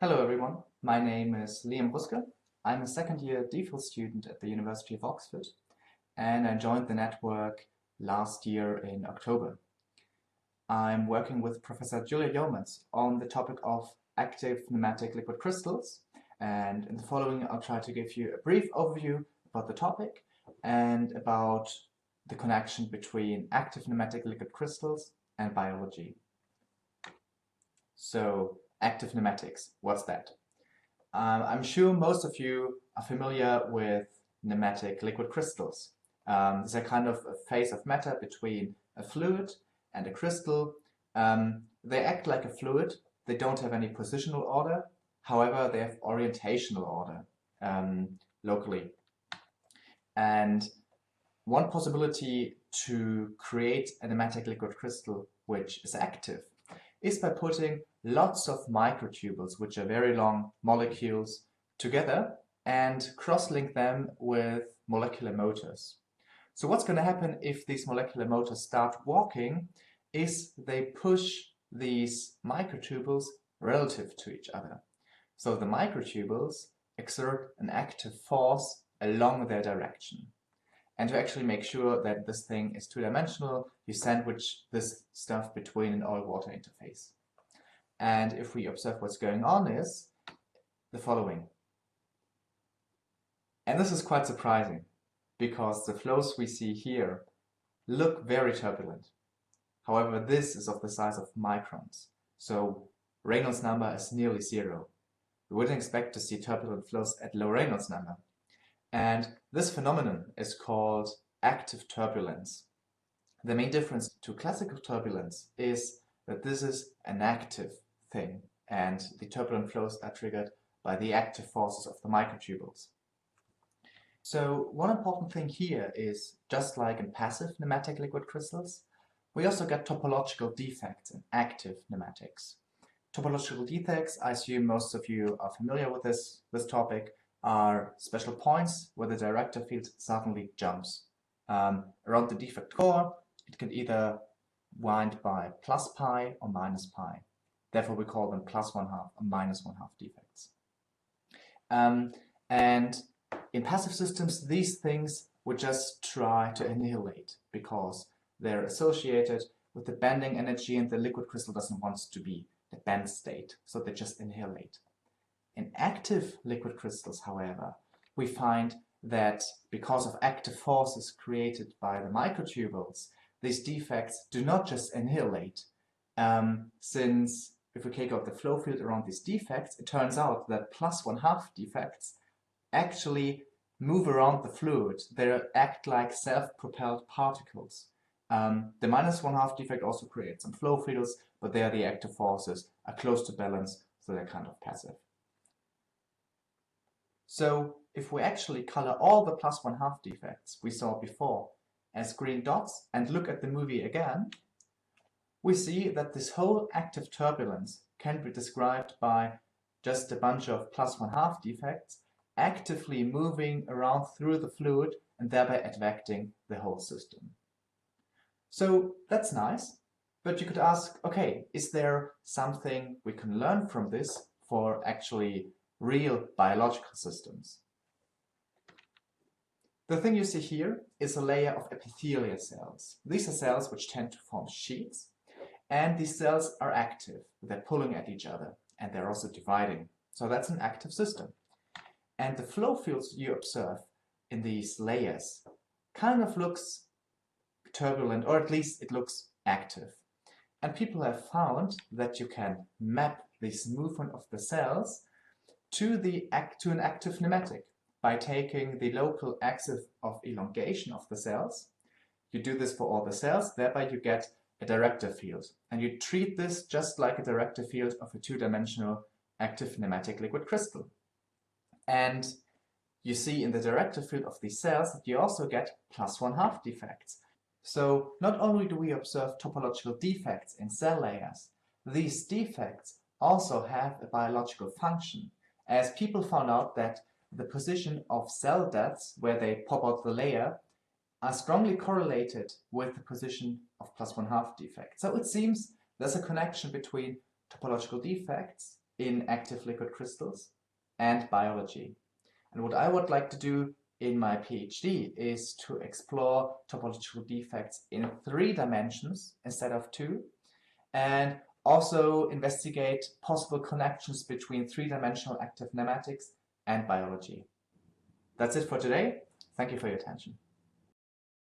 Hello everyone, my name is Ruske. I'm a second-year DPhil student at the University of Oxford, and I joined the network last year in October. I'm working with Professor Julia Yeomans on the topic of active pneumatic liquid crystals, and in the following I'll try to give you a brief overview about the topic and about the connection between active pneumatic liquid crystals and biology. So, active pneumatics, what's that? I'm sure most of you are familiar with pneumatic liquid crystals. These are kind of a phase of matter between a fluid and a crystal. They act like a fluid. They don't have any positional order. However, they have orientational order locally. And one possibility to create a pneumatic liquid crystal which is active is by putting lots of microtubules, which are very long molecules, together and cross-link them with molecular motors. So what's going to happen if these molecular motors start walking is they push these microtubules relative to each other. So the microtubules exert an active force along their direction. And to actually make sure that this thing is two-dimensional, you sandwich this stuff between an oil-water interface. And if we observe what's going on is the following. And this is quite surprising, because the flows we see here look very turbulent. However, this is of the size of microns, so Reynolds number is nearly zero. We wouldn't expect to see turbulent flows at low Reynolds number. And this phenomenon is called active turbulence. The main difference to classical turbulence is that this is an active thing, and the turbulent flows are triggered by the active forces of the microtubules. So one important thing here is, just like in passive pneumatic liquid crystals, we also get topological defects in active pneumatics. Topological defects, I assume most of you are familiar with this topic, are special points where the director field suddenly jumps. Around the defect core, it can either wind by plus pi or minus pi. Therefore, we call them plus 1/2 or minus 1/2 defects. And in passive systems, these things would just try to annihilate because they're associated with the bending energy and the liquid crystal doesn't want to be the bent state, so they just annihilate. In active liquid crystals, however, we find that because of active forces created by the microtubules, these defects do not just annihilate. Since if we take out the flow field around these defects, it turns out that plus 1/2 defects actually move around the fluid. They act like self-propelled particles. The minus 1/2 defect also creates some flow fields, but there the active forces are close to balance, so they're kind of passive. So if we actually color all the plus 1/2 defects we saw before as green dots and look at the movie again, we see that this whole active turbulence can be described by just a bunch of plus 1/2 defects actively moving around through the fluid and thereby advecting the whole system. So that's nice, but you could ask, okay, is there something we can learn from this for actually real biological systems? The thing you see here is a layer of epithelial cells. These are cells which tend to form sheets, and these cells are active. They're pulling at each other, and they're also dividing. So that's an active system. And the flow fields you observe in these layers kind of looks turbulent, or at least it looks active. And people have found that you can map this movement of the cells to an active pneumatic by taking the local axis of elongation of the cells. You do this for all the cells, thereby you get a director field. And you treat this just like a director field of a two-dimensional active pneumatic liquid crystal. And you see in the director field of these cells that you also get plus 1/2 defects. So not only do we observe topological defects in cell layers, these defects also have a biological function, as people found out that the position of cell deaths, where they pop out the layer, are strongly correlated with the position of plus 1/2 defects. So it seems there's a connection between topological defects in active liquid crystals and biology. And what I would like to do in my PhD is to explore topological defects in 3 dimensions instead of 2, and also investigate possible connections between 3-dimensional active nematics and biology. That's it for today. Thank you for your attention.